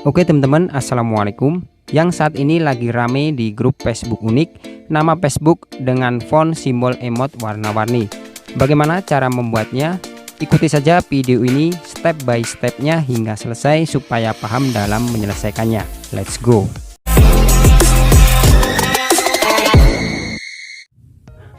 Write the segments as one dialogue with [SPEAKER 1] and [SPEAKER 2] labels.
[SPEAKER 1] Oke teman-teman, assalamualaikum. Yang saat ini lagi rame di grup Facebook unik, nama Facebook dengan font simbol emot warna-warni. Bagaimana cara membuatnya? Ikuti saja video ini step by stepnya hingga selesai supaya paham dalam menyelesaikannya. Let's go.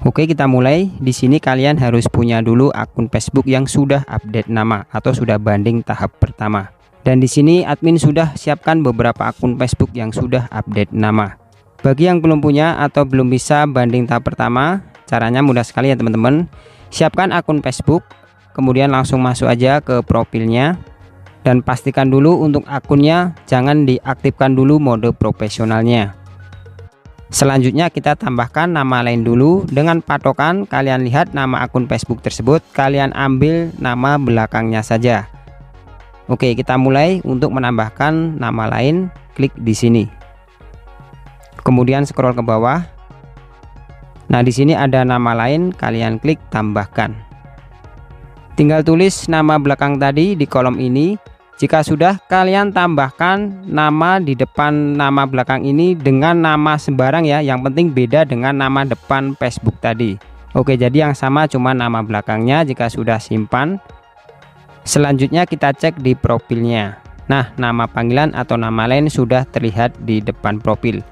[SPEAKER 1] Oke, kita mulai. Di sini kalian harus punya dulu akun Facebook yang sudah update nama atau sudah banding tahap pertama. Dan di sini admin sudah siapkan beberapa akun Facebook yang sudah update nama. Bagi yang belum punya atau belum bisa banding tahap pertama, caranya mudah sekali ya teman-teman. Siapkan akun Facebook, kemudian langsung masuk aja ke profilnya. Dan pastikan dulu untuk akunnya jangan diaktifkan dulu mode profesionalnya. Selanjutnya kita tambahkan nama lain dulu. Dengan patokan kalian lihat nama akun Facebook tersebut, kalian ambil nama belakangnya saja. Oke, kita mulai. Untuk menambahkan nama lain, klik di sini. Kemudian scroll ke bawah. Nah, di sini ada nama lain, kalian klik tambahkan. Tinggal tulis nama belakang tadi di kolom ini. Jika sudah, kalian tambahkan nama di depan nama belakang ini dengan nama sembarang ya. Yang penting beda dengan nama depan Facebook tadi. Oke, jadi yang sama cuma nama belakangnya. Jika sudah simpan, selanjutnya kita cek di profilnya. Nah, nama panggilan atau nama lain sudah terlihat di depan profil.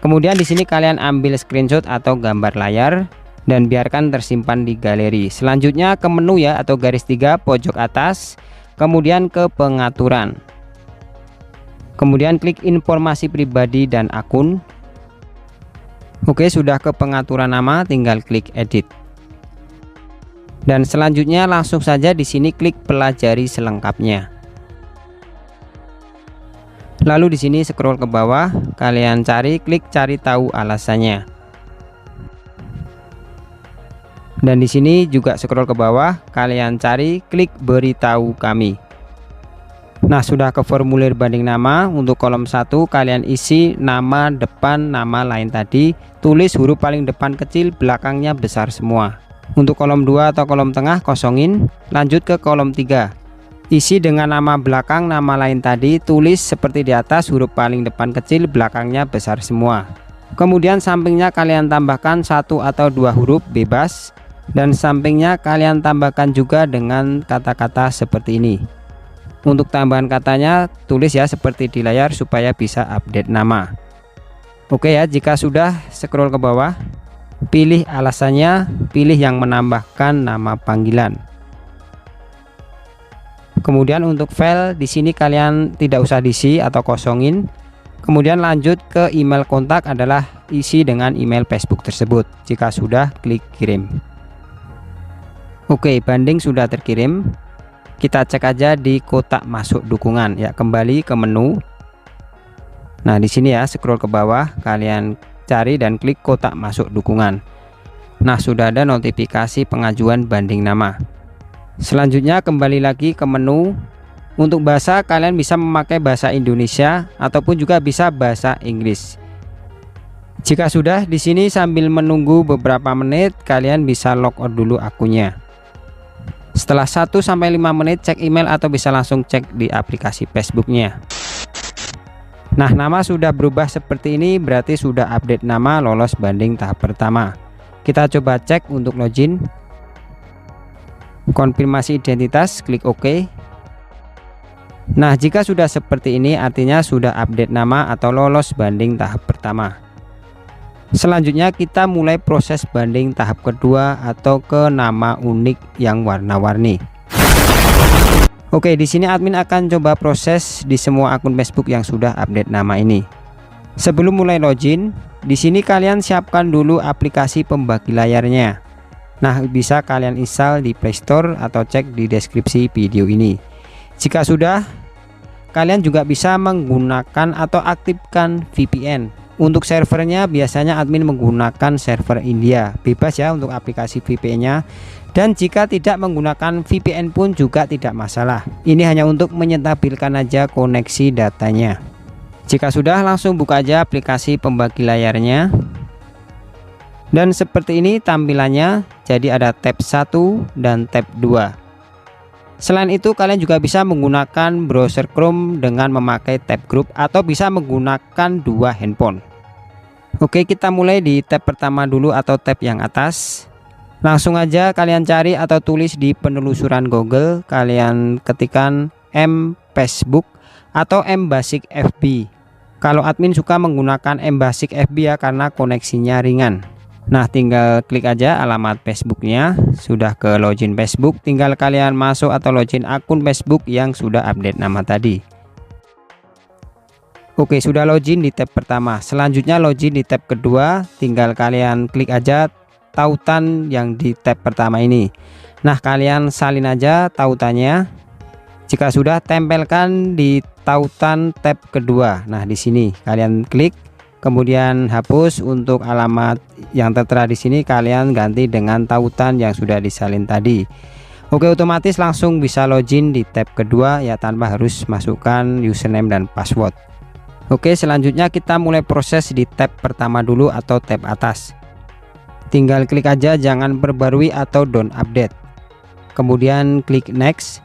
[SPEAKER 1] Kemudian di sini kalian ambil screenshot atau gambar layar dan biarkan tersimpan di galeri. Selanjutnya ke menu ya atau garis 3 pojok atas, kemudian ke pengaturan. Kemudian klik informasi pribadi dan akun. Oke, sudah ke pengaturan nama, tinggal klik edit. Dan selanjutnya langsung saja di sini klik pelajari selengkapnya. Lalu di sini scroll ke bawah, kalian klik cari tahu alasannya. Dan di sini juga scroll ke bawah, kalian klik beritahu kami. Nah, sudah ke formulir banding nama. Untuk kolom 1 kalian isi nama depan nama lain tadi, tulis huruf paling depan kecil, belakangnya besar semua. Untuk kolom 2 atau kolom tengah kosongin. Lanjut ke kolom 3. Isi dengan nama belakang nama lain tadi, tulis seperti di atas, huruf paling depan kecil, belakangnya besar semua. Kemudian sampingnya kalian tambahkan 1 atau 2 huruf bebas. Dan sampingnya kalian tambahkan juga dengan kata-kata seperti ini. Untuk tambahan katanya tulis ya seperti di layar supaya bisa update nama. Oke ya, jika sudah scroll ke bawah, pilih alasannya, pilih yang menambahkan nama panggilan. Kemudian untuk file di sini kalian tidak usah diisi atau kosongin. Kemudian lanjut ke email kontak adalah isi dengan email Facebook tersebut. Jika sudah, klik kirim. Oke, banding sudah terkirim. Kita cek aja di kotak masuk dukungan ya, kembali ke menu. Nah, di sini ya scroll ke bawah, kalian cari dan klik kotak masuk dukungan. Nah, sudah ada notifikasi pengajuan banding nama. Selanjutnya kembali lagi ke menu. Untuk bahasa kalian bisa memakai bahasa Indonesia ataupun juga bisa bahasa Inggris. Jika sudah, di sini sambil menunggu beberapa menit kalian bisa logout dulu akunnya. Setelah 1-5 menit cek email atau bisa langsung cek di aplikasi Facebooknya. Nah, nama sudah berubah seperti ini, berarti sudah update nama, lolos banding tahap pertama. Kita coba cek untuk login. Konfirmasi identitas, klik OK. Nah, jika sudah seperti ini artinya sudah update nama atau lolos banding tahap pertama. Selanjutnya kita mulai proses banding tahap kedua atau ke nama unik yang warna-warni. Oke, di sini admin akan coba proses di semua akun Facebook yang sudah update nama ini. Sebelum mulai login, di sini kalian siapkan dulu aplikasi pembagi layarnya. Nah, bisa kalian install di Play Store atau cek di deskripsi video ini. Jika sudah, kalian juga bisa menggunakan atau aktifkan VPN. Untuk servernya biasanya admin menggunakan server India, bebas ya untuk aplikasi VPN-nya. Dan jika tidak menggunakan VPN pun juga tidak masalah. Ini hanya untuk menyetabilkan aja koneksi datanya. Jika sudah, langsung buka aja aplikasi pembagi layarnya. Dan seperti ini tampilannya, jadi ada tab 1 dan tab 2. Selain itu, kalian juga bisa menggunakan browser Chrome dengan memakai tab grup atau bisa menggunakan dua handphone. Oke, kita mulai di tab pertama dulu atau tab yang atas. Langsung aja kalian cari atau tulis di penelusuran Google, kalian ketikkan M-Facebook atau M-Basic FB. Kalau admin suka menggunakan M-Basic FB ya, karena koneksinya ringan. Nah, tinggal klik aja alamat Facebooknya. Sudah ke login Facebook, tinggal kalian masuk atau login akun Facebook yang sudah update nama tadi. Oke, sudah login di tab pertama. Selanjutnya login di tab kedua, tinggal kalian klik aja tautan yang di tab pertama ini. Nah, kalian salin aja tautannya. Jika sudah, tempelkan di tautan tab kedua. Nah, di sini kalian klik, kemudian hapus. Untuk alamat yang tertera di sini kalian ganti dengan tautan yang sudah disalin tadi. Oke, otomatis langsung bisa login di tab kedua ya, tanpa harus masukkan username dan password. Oke, selanjutnya kita mulai proses di tab pertama dulu atau tab atas. Tinggal klik aja jangan perbarui atau don't update. Kemudian klik next.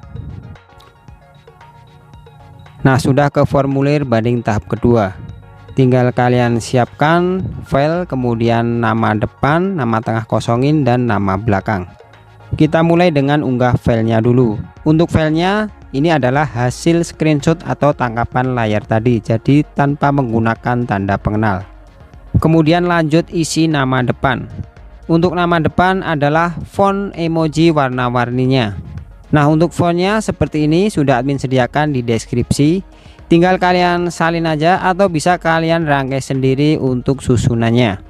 [SPEAKER 1] Nah, sudah ke formulir banding tahap kedua. Tinggal kalian siapkan file, kemudian nama depan, nama tengah kosongin, dan nama belakang. Kita mulai dengan unggah filenya dulu. Untuk filenya ini adalah hasil screenshot atau tangkapan layar tadi, jadi tanpa menggunakan tanda pengenal. Kemudian lanjut isi nama depan. Untuk nama depan adalah font emoji warna-warninya. Nah, untuk fontnya seperti ini sudah admin sediakan di deskripsi. Tinggal kalian salin aja atau bisa kalian rangkai sendiri untuk susunannya.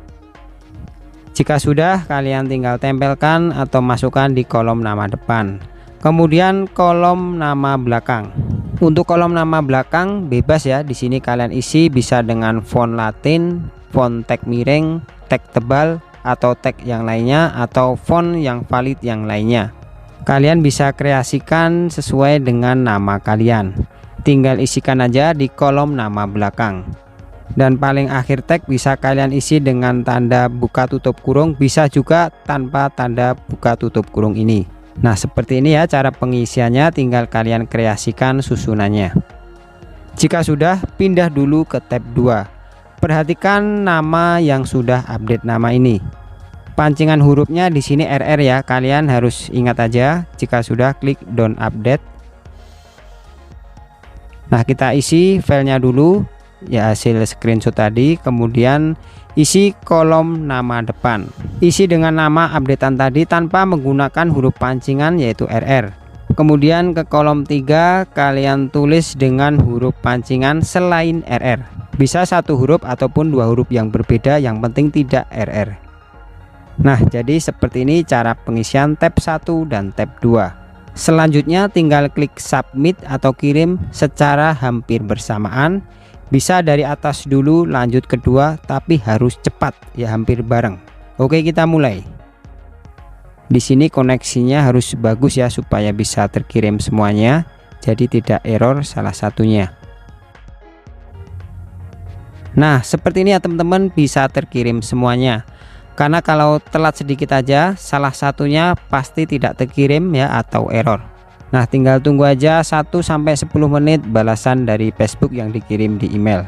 [SPEAKER 1] Jika sudah, kalian tinggal tempelkan atau masukkan di kolom nama depan. Kemudian kolom nama belakang. Untuk kolom nama belakang bebas ya, di sini kalian isi bisa dengan font Latin, font teks miring, teks tebal, atau teks yang lainnya, atau font yang valid yang lainnya. Kalian bisa kreasikan sesuai dengan nama kalian. Tinggal isikan aja di kolom nama belakang. Dan paling akhir teks bisa kalian isi dengan tanda buka tutup kurung, bisa juga tanpa tanda buka tutup kurung ini. Nah, seperti ini ya cara pengisiannya, tinggal kalian kreasikan susunannya. Jika sudah, pindah dulu ke tab 2. Perhatikan nama yang sudah update nama ini. Pancingan hurufnya di sini RR ya, kalian harus ingat aja. Jika sudah, klik don't update. Nah, kita isi filenya dulu ya, hasil screenshot tadi. Kemudian isi kolom nama depan, isi dengan nama updatean tadi tanpa menggunakan huruf pancingan yaitu RR. Kemudian ke kolom 3 kalian tulis dengan huruf pancingan selain RR, bisa satu huruf ataupun dua huruf yang berbeda, yang penting tidak RR. Nah, jadi seperti ini cara pengisian tab 1 dan tab 2. Selanjutnya tinggal klik submit atau kirim secara hampir bersamaan. Bisa dari atas dulu lanjut kedua, tapi harus cepat ya, hampir bareng. Oke, kita mulai. Di sini koneksinya harus bagus ya supaya bisa terkirim semuanya, jadi tidak error salah satunya. Nah, seperti ini ya teman-teman, bisa terkirim semuanya. Karena kalau telat sedikit aja, salah satunya pasti tidak terkirim ya, atau error. Nah, tinggal tunggu aja 1-10 menit balasan dari Facebook yang dikirim di email.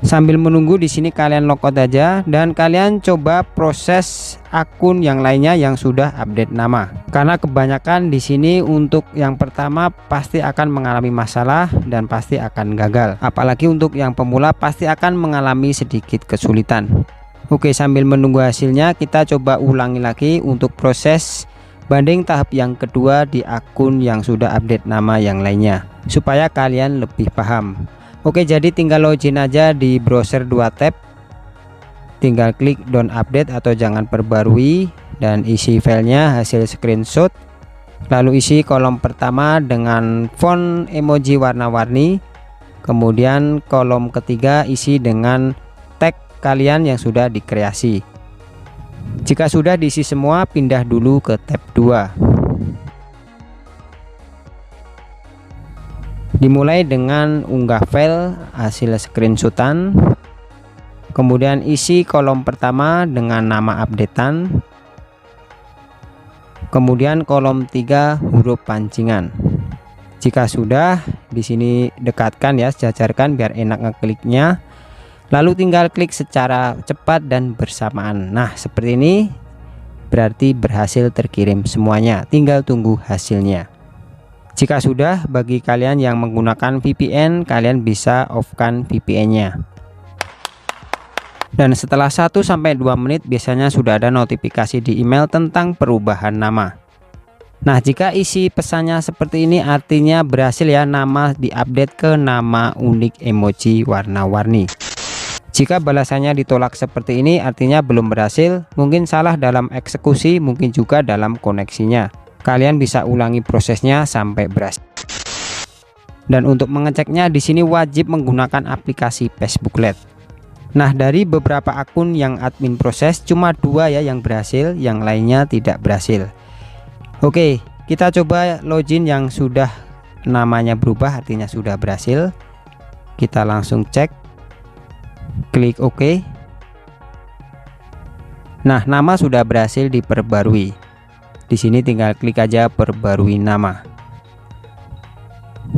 [SPEAKER 1] Sambil menunggu di sini kalian logout aja dan kalian coba proses akun yang lainnya yang sudah update nama. Karena kebanyakan di sini untuk yang pertama pasti akan mengalami masalah dan pasti akan gagal. Apalagi untuk yang pemula pasti akan mengalami sedikit kesulitan. Oke, sambil menunggu hasilnya kita coba ulangi lagi untuk proses banding tahap yang kedua di akun yang sudah update nama yang lainnya, supaya kalian lebih paham. Oke, jadi tinggal login aja di browser 2 tab. Tinggal klik don't update atau jangan perbarui dan isi filenya hasil screenshot. Lalu isi kolom pertama dengan font emoji warna-warni. Kemudian kolom ketiga isi dengan tag kalian yang sudah dikreasi. Jika sudah diisi semua, pindah dulu ke tab 2. Dimulai dengan unggah file hasil screenshotan. Kemudian isi kolom pertama dengan nama updatean. Kemudian kolom 3 huruf pancingan. Jika sudah, di sini dekatkan ya, sejajarkan biar enak ngekliknya. Lalu tinggal klik secara cepat dan bersamaan. Nah, seperti ini berarti berhasil terkirim semuanya. Tinggal tunggu hasilnya. Jika sudah, bagi kalian yang menggunakan VPN, kalian bisa off-kan VPN-nya. Dan setelah 1-2 menit biasanya sudah ada notifikasi di email tentang perubahan nama. Nah, jika isi pesannya seperti ini artinya berhasil ya, nama diupdate ke nama unik emoji warna-warni. Jika balasannya ditolak seperti ini artinya belum berhasil, mungkin salah dalam eksekusi, mungkin juga dalam koneksinya. Kalian bisa ulangi prosesnya sampai berhasil. Dan untuk mengeceknya di sini wajib menggunakan aplikasi Facebook LED. Nah, dari beberapa akun yang admin proses cuma 2 ya yang berhasil, yang lainnya tidak berhasil. Oke, kita coba login yang sudah namanya berubah, artinya sudah berhasil. Kita langsung cek, klik OK. Nah, nama sudah berhasil diperbarui. Di sini tinggal klik aja perbarui nama.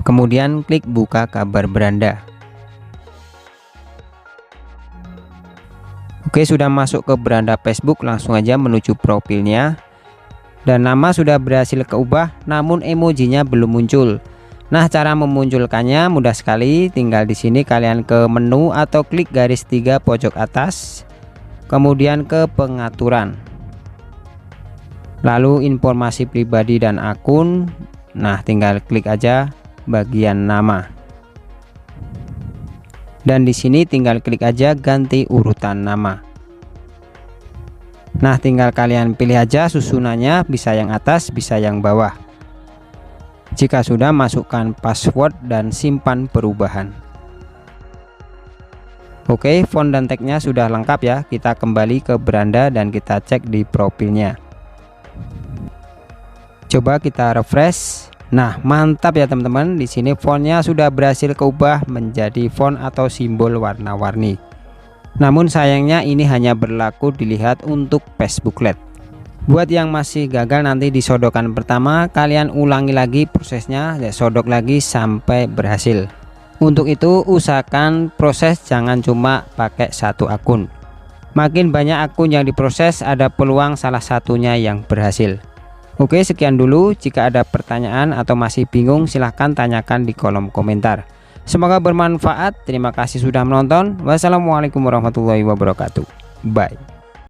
[SPEAKER 1] Kemudian klik buka kabar beranda. Oke, sudah masuk ke beranda Facebook, langsung aja menuju profilnya. Dan nama sudah berhasil keubah, namun emojinya belum muncul. Nah, cara memunculkannya mudah sekali. Tinggal di sini kalian ke menu atau klik garis 3 pojok atas, kemudian ke pengaturan. Lalu informasi pribadi dan akun. Nah, tinggal klik aja bagian nama. Dan di sini tinggal klik aja ganti urutan nama. Nah, tinggal kalian pilih aja susunannya, bisa yang atas, bisa yang bawah. Jika sudah, masukkan password dan simpan perubahan. Oke, font dan tagnya sudah lengkap ya. Kita kembali ke beranda dan kita cek di profilnya. Coba kita refresh. Nah, mantap ya teman-teman. Di sini fontnya sudah berhasil keubah menjadi font atau simbol warna-warni. Namun sayangnya ini hanya berlaku dilihat untuk Facebook LED. Buat yang masih gagal nanti di sodokan pertama, kalian ulangi lagi prosesnya, sodok lagi sampai berhasil. Untuk itu usahakan proses jangan cuma pakai 1 akun. Makin banyak akun yang diproses, ada peluang salah satunya yang berhasil. Oke, sekian dulu. Jika ada pertanyaan atau masih bingung, silahkan tanyakan di kolom komentar. Semoga bermanfaat. Terima kasih sudah menonton. Wassalamualaikum warahmatullahi wabarakatuh. Bye.